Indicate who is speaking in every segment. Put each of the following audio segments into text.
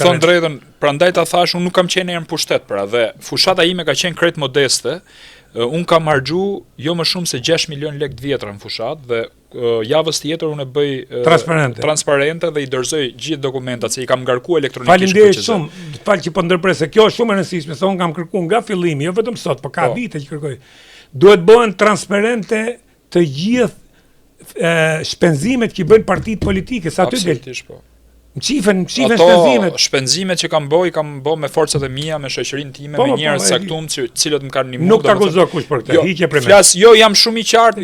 Speaker 1: Thonë drejtën, prandaj ta thash, unë nuk kam qenë herë në pushtet pra, dhe fushata ime ka qenë krejt modeste. Unë kam harxhu jo më shumë se 6 milion lekë të vjetra në fushat dhe javës tjetër unë e bëj transparente dhe i dorëzoj gjithë dokumentat se i kam ngarkuar elektronikisht.
Speaker 2: Faleminderit shumë, fal që po ndërpres, se kjo është shumë e rëndësishme, se unë kam kërkuar nga fillimi, jo vetëm sot, por ka vite që kërkoj. Duhet bëhen transparente të gjithë shpenzimet që bëjnë partitë politike, sa aty del. Më qifen shpenzimet.
Speaker 1: Shpenzimet që kam bo me forcat e mia, me shoqërinë time, me njerëz saktum, cilët më kanë ndihmuar.
Speaker 2: Nuk ta akuzoj kush për këtë. Hiqje për
Speaker 1: flas, jam shumë i qartë,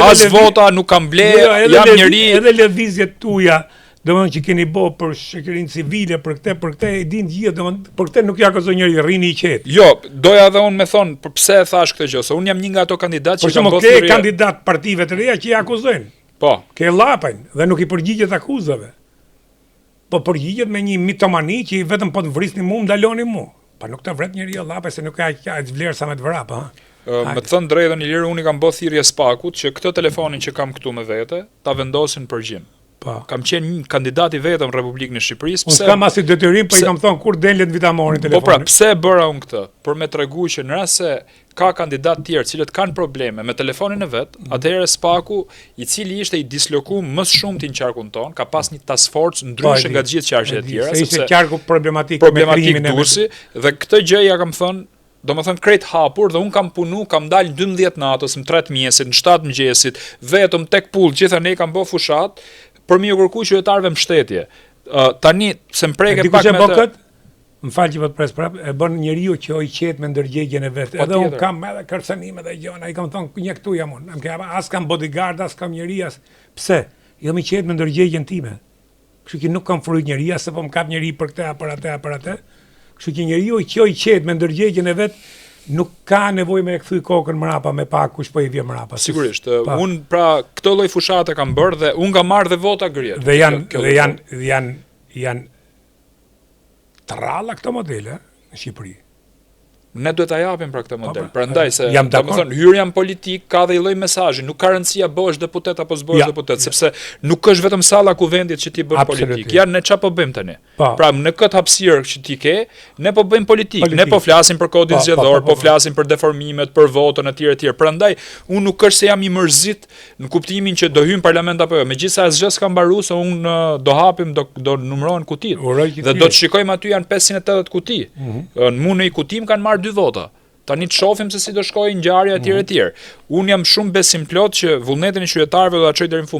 Speaker 1: as vota nuk kam ble, jam njëri.
Speaker 2: Edhe lëvizjet tuaja, domethënë që keni bë për shoqërinë civile, për këtë e din gjithë, domethënë për këtë nuk ja akuzoj njëri, rrini i qetë.
Speaker 1: Jo, doja edhe unë me thon, pse e thash këtë gjë, se unë jam një nga ato kandidatë që
Speaker 2: kanë bërë. Por kandidat partive të reja që ja akuzojnë.
Speaker 1: Po.
Speaker 2: Ke llapën dhe nuk i përgjigjet akuzave. Po përgjigjet me një mitomani që vetëm po të vrisni mu, ndaloni mu. Pa nuk të vret njëri llapë se nuk ka vlerë sa me të vrap, ha.
Speaker 1: Me të thënë drejtën, Ilir, unë i kam bë thirrje spakut që këtë telefonin që kam këtu me vete ta vendosin për gjim. Kam qenë një kandidat i vetëm në Republikën e Shqipërisë.
Speaker 2: Unë s'kam as detyrim, po i kam thonë kur del let vitamorin telefonin.
Speaker 1: Po pra, pse e bëra unë këtë? Për me tregu që në rast se ka kandidat tjerë cilët kanë probleme me telefonin e vet, atëherë spaku, i cili ishte i dislokuar më shumë në qarkun ton, ka pas një task force ndryshe nga të gjithë qarqet e tjera,
Speaker 2: sepse ishte qarku problematik me krimin e
Speaker 1: dusi, dhe këtë gjë ja kam thënë, domethënë krejt hapur, dhe unë kam punu, kam dalë 12 natës, në 3 mjesit, në 7 mëngjesit, vetëm tek pull, gjitha ne kam bë fushat për mi u kërku qytetarëve mbështetje. Tani se më preke pak me të.
Speaker 2: Më fal që po të pres prap, e bën njeriu që i qet me ndërgjegjen e vet. Edhe unë kam edhe kërcënime dhe gjëra, i kam thonë një këtu jam unë. As kam bodyguard, as kam njeri as. Pse? Jam i qet me ndërgjegjen time. Kështu që nuk kam frujt njeri, as se po më kap njeri për këtë për atë. Kështu që njeriu që i qet me ndërgjegjen e vet nuk ka nevojë me kthy kokën mrapa me pa kush po i vjen mrapa.
Speaker 1: Sigurisht. Un pra këtë lloj fushate kam bërë dhe un kam marrë dhe vota gërjet.
Speaker 2: Dhe janë tralla këto modele në Shqipëri.
Speaker 1: Ne duhet ta japim për këtë model. Prandaj se domethënë hyrja në politik ka dhe i lloj mesazhi, nuk ka rëndësia bëhesh deputet apo s'bëhesh deputet, sepse nuk është vetëm salla ku vendit që ti bën politik. Ja ne çfarë po bëjmë tani. Pra në këtë hapësirë që ti ke, ne po bëjmë politik. Ne po flasim për kodin zgjedhor, po flasim për deformimet, për votën etj. Prandaj unë nuk është se jam i mërzit në kuptimin që do hym parlament apo jo. Megjithëse asgjë s'ka mbaruar, se unë do hapim, do numërohen kutitë. Dhe do të shikojmë aty janë 580 kuti. Në mundi i kutim kanë marrë 2 vota. Tani të shohim se si do shkojë ngjarja etj. Unë jam shumë besimplot që vullnetin e qytetarëve do ta çojë deri në fund.